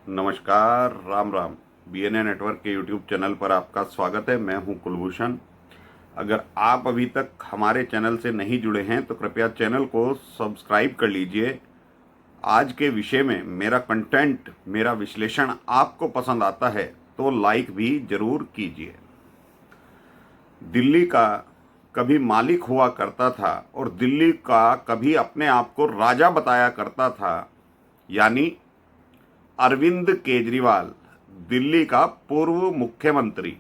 नमस्कार, Ram Ram. BNA network के YouTube channel पर आपका स्वागत है। मैं हूं कुलभूषण। अगर आप अभी तक हमारे चैनल से नहीं जुड़े हैं तो कृपया चैनल को सब्सक्राइब कर लीजिए। आज के विषय में मेरा कंटेंट, मेरा विश्लेषण आपको पसंद आता है तो लाइक भी जरूर कीजिए। दिल्ली का कभी मालिक हुआ करता था और दिल्ली का कभी अपने आप को राजा बताया करता था, यानी अरविंद केजरीवाल, दिल्ली का पूर्व मुख्यमंत्री,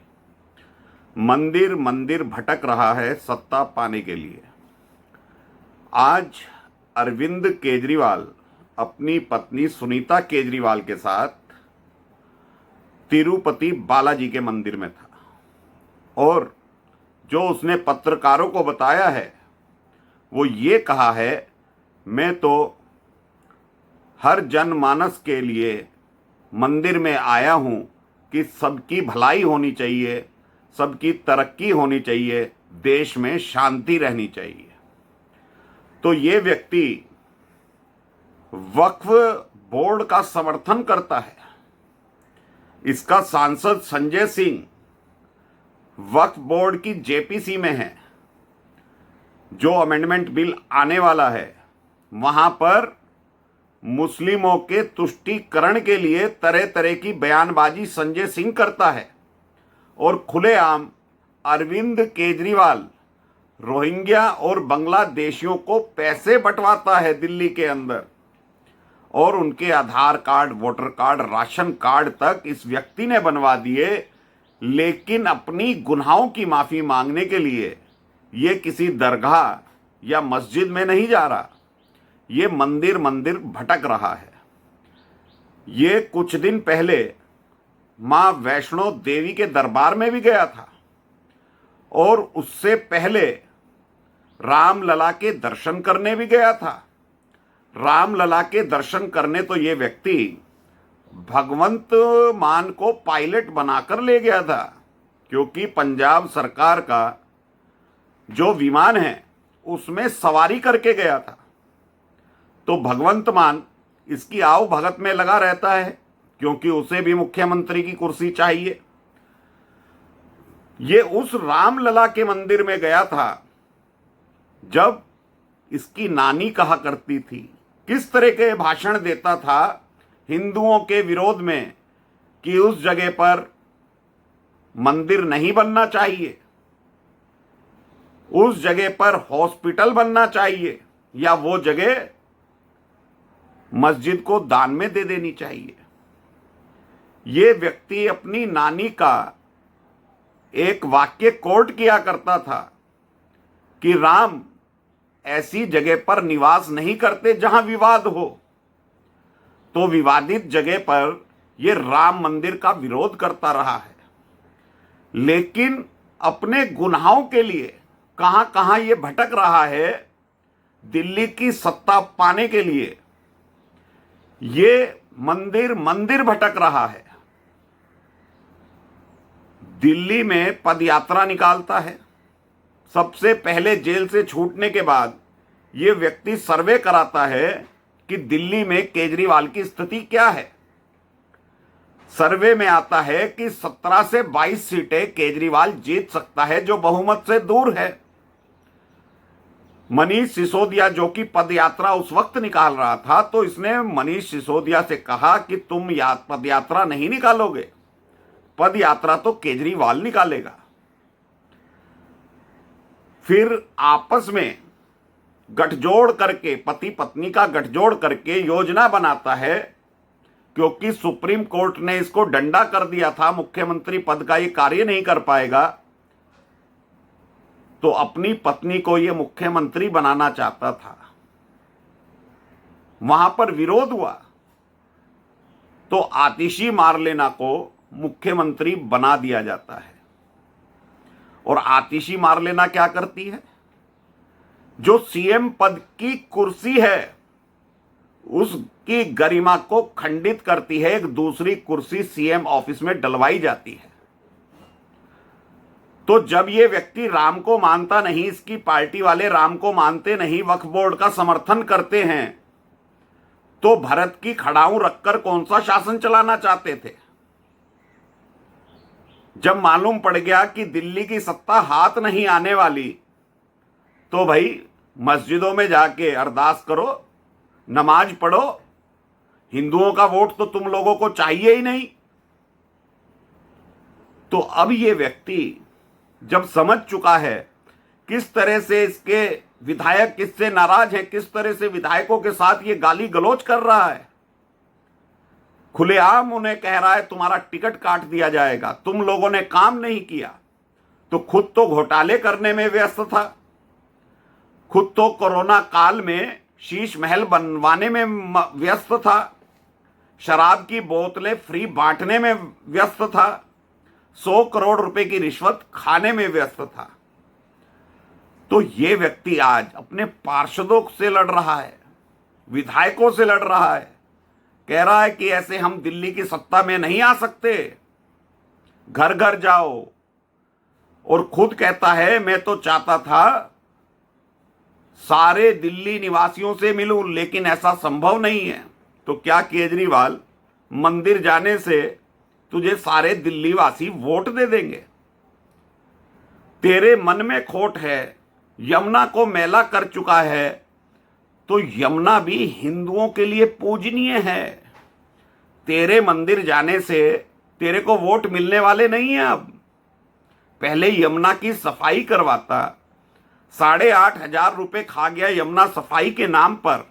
मंदिर मंदिर भटक रहा है सत्ता पाने के लिए। आज अरविंद केजरीवाल अपनी पत्नी सुनीता केजरीवाल के साथ तिरुपति बालाजी के मंदिर में था और जो उसने पत्रकारों को बताया है वो ये कहा है, मैं तो हर जनमानस के लिए मंदिर में आया हूं कि सबकी भलाई होनी चाहिए, सबकी तरक्की होनी चाहिए, देश में शांति रहनी चाहिए। तो ये व्यक्ति वक्फ बोर्ड का समर्थन करता है। इसका सांसद संजय सिंह वक्फ बोर्ड की जेपीसी में है। जो अमेंडमेंट बिल आने वाला है वहां पर मुस्लिमों के तुष्टीकरण के लिए तरह तरह की बयानबाजी संजय सिंह करता है और खुलेआम अरविंद केजरीवाल रोहिंग्या और बांग्लादेशियों को पैसे बंटवाता है दिल्ली के अंदर, और उनके Aadhaar card, voter card, ration card तक इस व्यक्ति ने बनवा दिए। लेकिन अपनी गुनाहों की माफी मांगने के लिए ये किसी दरगाह या मस्जिद में नहीं जा रहा, ये मंदिर मंदिर भटक रहा है। ये कुछ दिन पहले मां वैष्णो देवी के दरबार में भी गया था और उससे पहले रामलला के दर्शन करने भी गया था। रामलला के दर्शन करने तो ये व्यक्ति भगवंत मान को पायलट बनाकर ले गया था, क्योंकि पंजाब सरकार का जो विमान है उसमें सवारी करके गया था। तो भगवंत मान इसकी आओ भगत में लगा रहता है, क्योंकि उसे भी मुख्यमंत्री की कुर्सी चाहिए। ये उस रामलला के मंदिर में गया था जब इसकी नानी कहा करती थी, किस तरह के भाषण देता था हिंदुओं के विरोध में कि उस जगह पर मंदिर नहीं बनना चाहिए, उस जगह पर हॉस्पिटल बनना चाहिए, या वो जगह मस्जिद को दान में दे देनी चाहिए। ये व्यक्ति अपनी नानी का एक वाक्य कोट किया करता था कि राम ऐसी जगह पर निवास नहीं करते जहां विवाद हो। तो विवादित जगह पर ये राम मंदिर का विरोध करता रहा है, लेकिन अपने गुनाहों के लिए कहां कहां ये भटक रहा है। दिल्ली की सत्ता पाने के लिए ये मंदिर मंदिर भटक रहा है। दिल्ली में पदयात्रा निकालता है। सबसे पहले जेल से छूटने के बाद ये व्यक्ति सर्वे कराता है कि दिल्ली में केजरीवाल की स्थिति क्या है। सर्वे में आता है कि 17 से 22 सीटें केजरीवाल जीत सकता है, जो बहुमत से दूर है। मनीष सिसोदिया, जो कि पदयात्रा उस वक्त निकाल रहा था, तो इसने मनीष सिसोदिया से कहा कि तुम पदयात्रा नहीं निकालोगे, पदयात्रा तो केजरीवाल निकालेगा। फिर आपस में गठजोड़ करके, पति पत्नी का गठजोड़ करके योजना बनाता है, क्योंकि सुप्रीम कोर्ट ने इसको डंडा कर दिया था, मुख्यमंत्री पद का ये कार्य नहीं कर पाएगा। तो अपनी पत्नी को यह मुख्यमंत्री बनाना चाहता था। वहां पर विरोध हुआ तो आतिशी मारलेना को मुख्यमंत्री बना दिया जाता है। और आतिशी मारलेना क्या करती है? जो सीएम पद की कुर्सी है उसकी गरिमा को खंडित करती है, एक दूसरी कुर्सी सीएम ऑफिस में डलवाई जाती है। तो जब ये व्यक्ति राम को मानता नहीं, इसकी पार्टी वाले राम को मानते नहीं, वक्फ बोर्ड का समर्थन करते हैं, तो भरत की खड़ाऊं रखकर कौन सा शासन चलाना चाहते थे? जब मालूम पड़ गया कि दिल्ली की सत्ता हाथ नहीं आने वाली, तो भाई मस्जिदों में जाके अरदास करो, नमाज पढ़ो। हिंदुओं का वोट तो तुम लोगों को चाहिए ही नहीं। तो अब ये व्यक्ति जब समझ चुका है किस तरह से इसके विधायक किससे नाराज हैं, किस तरह से विधायकों के साथ ये गाली गलौज कर रहा है, खुलेआम उन्हें कह रहा है तुम्हारा टिकट काट दिया जाएगा, तुम लोगों ने काम नहीं किया, तो खुद तो घोटाले करने में व्यस्त था, खुद तो कोरोना काल में शीश महल बनवाने में व्यस्त था, शराब की बोतलें फ्री बांटने में व्यस्त था, 100 करोड़ रुपए की रिश्वत खाने में व्यस्त था। तो ये व्यक्ति आज अपने पार्षदों से लड़ रहा है, विधायकों से लड़ रहा है, कह रहा है कि ऐसे हम दिल्ली की सत्ता में नहीं आ सकते, घर घर जाओ। और खुद कहता है मैं तो चाहता था सारे दिल्ली निवासियों से मिलूं, लेकिन ऐसा संभव नहीं है। तो क्या केजरीवाल, मंदिर जाने से तुझे सारे दिल्ली वासी वोट दे देंगे? तेरे मन में खोट है, यमुना को मैला कर चुका है, तो यमुना भी हिंदुओं के लिए पूजनीय है। तेरे मंदिर जाने से तेरे को वोट मिलने वाले नहीं है। अब पहले यमुना की सफाई करवाता, 8,500 रुपए खा गया यमुना सफाई के नाम पर।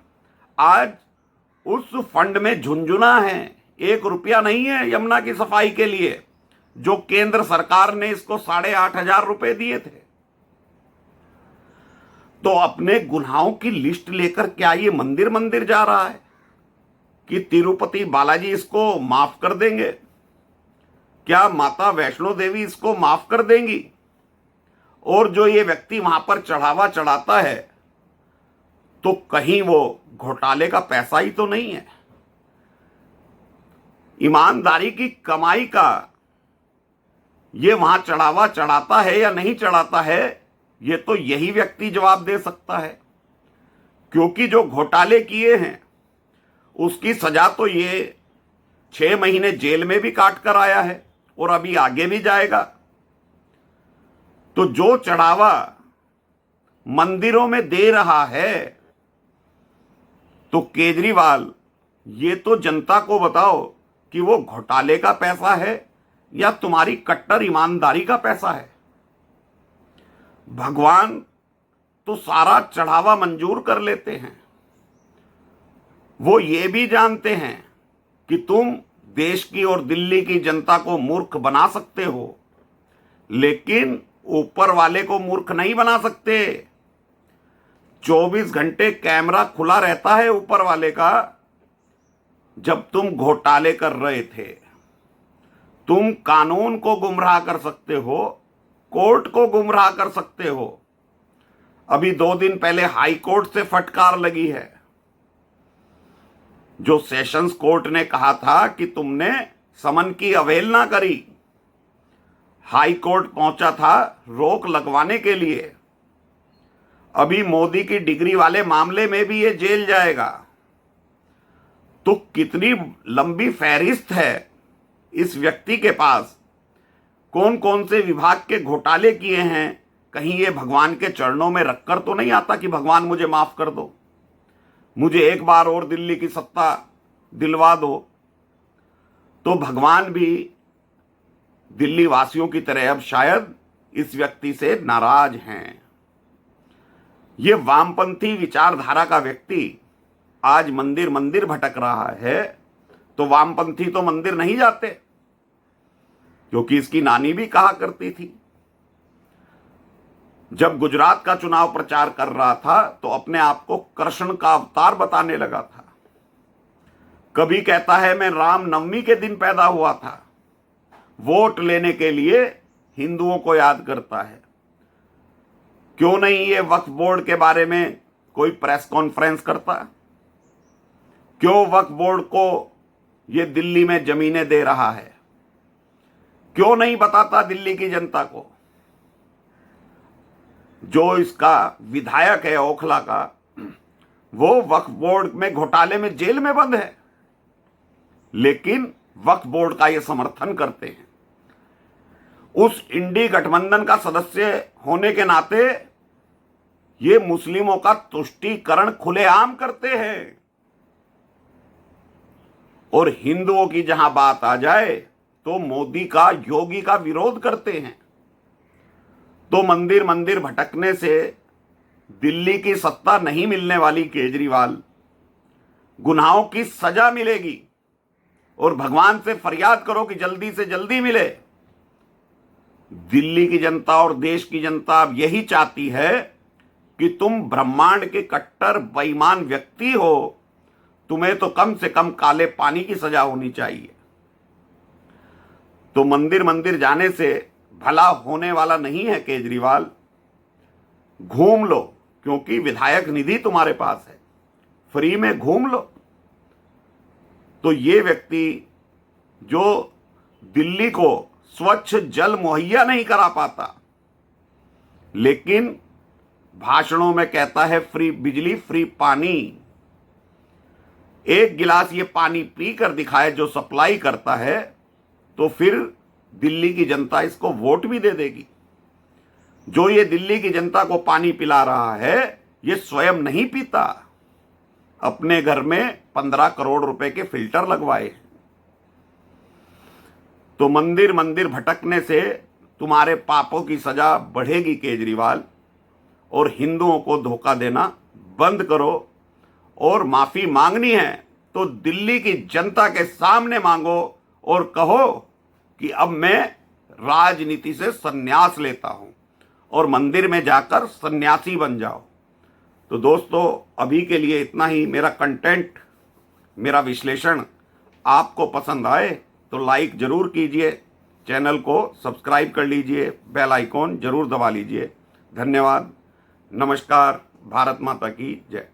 आज उस फंड में झुंझुना है, 1 रुपया नहीं है यमुना की सफाई के लिए, जो केंद्र सरकार ने इसको 8,500 रुपए दिए थे। तो अपने गुनाहों की लिस्ट लेकर क्या ये मंदिर मंदिर जा रहा है कि तिरुपति बालाजी इसको माफ कर देंगे? क्या माता वैष्णो देवी इसको माफ कर देंगी? और जो ये व्यक्ति वहां पर चढ़ावा चढ़ाता है, तो कहीं वो घोटाले का पैसा ही तो नहीं है? ईमानदारी की कमाई का ये वहां चढ़ावा चढ़ाता है या नहीं चढ़ाता है, ये तो यही व्यक्ति जवाब दे सकता है। क्योंकि जो घोटाले किए हैं उसकी सजा तो ये 6 महीने जेल में भी काट कर आया है और अभी आगे भी जाएगा। तो जो चढ़ावा मंदिरों में दे रहा है, तो केजरीवाल ये तो जनता को बताओ कि वो घोटाले का पैसा है या तुम्हारी कट्टर ईमानदारी का पैसा है। भगवान तो सारा चढ़ावा मंजूर कर लेते हैं। वो ये भी जानते हैं कि तुम देश की और दिल्ली की जनता को मूर्ख बना सकते हो, लेकिन ऊपर वाले को मूर्ख नहीं बना सकते। 24 घंटे कैमरा खुला रहता है ऊपर वाले का। जब तुम घोटाले कर रहे थे, तुम कानून को गुमराह कर सकते हो, कोर्ट को गुमराह कर सकते हो। अभी 2 दिन पहले हाई कोर्ट से फटकार लगी है। जो सेशंस कोर्ट ने कहा था कि तुमने समन की अवहेलना करी, हाई कोर्ट पहुंचा था रोक लगवाने के लिए। अभी मोदी की डिग्री वाले मामले में भी ये जेल जाएगा। तो कितनी लंबी फहरिस्त है इस व्यक्ति के पास, कौन कौन से विभाग के घोटाले किए हैं। कहीं ये भगवान के चरणों में रखकर तो नहीं आता कि भगवान मुझे माफ कर दो, मुझे एक बार और दिल्ली की सत्ता दिलवा दो। तो भगवान भी दिल्ली वासियों की तरह अब शायद इस व्यक्ति से नाराज हैं। ये वामपंथी विचारधारा का व्यक्ति आज मंदिर मंदिर भटक रहा है। तो वामपंथी तो मंदिर नहीं जाते, क्योंकि इसकी नानी भी कहा करती थी। जब गुजरात का चुनाव प्रचार कर रहा था तो अपने आप को कृष्ण का अवतार बताने लगा था। कभी कहता है मैं रामनवमी के दिन पैदा हुआ था, वोट लेने के लिए हिंदुओं को याद करता है। क्यों नहीं ये वक्फ बोर्ड के बारे में कोई प्रेस कॉन्फ्रेंस करता? क्यों वक्फ बोर्ड को ये दिल्ली में जमीनें दे रहा है? क्यों नहीं बताता दिल्ली की जनता को? जो इसका विधायक है ओखला का, वो वक्फ बोर्ड में घोटाले में जेल में बंद है, लेकिन वक्फ बोर्ड का ये समर्थन करते हैं। उस इंडी गठबंधन का सदस्य होने के नाते ये मुस्लिमों का तुष्टीकरण खुलेआम करते हैं। और हिंदुओं की जहां बात आ जाए तो मोदी का, योगी का विरोध करते हैं। तो मंदिर मंदिर भटकने से दिल्ली की सत्ता नहीं मिलने वाली केजरीवाल, गुनाहों की सजा मिलेगी। और भगवान से फरियाद करो कि जल्दी से जल्दी मिले। दिल्ली की जनता और देश की जनता अब यही चाहती है कि तुम ब्रह्मांड के कट्टर बेईमान व्यक्ति हो, तुम्हें तो कम से कम काले पानी की सजा होनी चाहिए। तो मंदिर मंदिर जाने से भला होने वाला नहीं है केजरीवाल। घूम लो, क्योंकि विधायक निधि तुम्हारे पास है, फ्री में घूम लो। तो ये व्यक्ति जो दिल्ली को स्वच्छ जल मुहैया नहीं करा पाता, लेकिन भाषणों में कहता है फ्री बिजली, फ्री पानी। एक गिलास ये पानी पी कर दिखाए जो सप्लाई करता है, तो फिर दिल्ली की जनता इसको वोट भी दे देगी। जो ये दिल्ली की जनता को पानी पिला रहा है, ये स्वयं नहीं पीता, अपने घर में 15 करोड़ रुपए के फिल्टर लगवाए। तो मंदिर मंदिर भटकने से तुम्हारे पापों की सजा बढ़ेगी केजरीवाल। और हिंदुओं को धोखा देना बंद करो। और माफी मांगनी है तो दिल्ली की जनता के सामने मांगो और कहो कि अब मैं राजनीति से संन्यास लेता हूं, और मंदिर में जाकर सन्यासी बन जाओ। तो दोस्तों, अभी के लिए इतना ही। मेरा कंटेंट, मेरा विश्लेषण आपको पसंद आए तो लाइक जरूर कीजिए, चैनल को सब्सक्राइब कर लीजिए, बेल आइकॉन जरूर दबा लीजिए। धन्यवाद। नमस्कार। भारत माता की जय।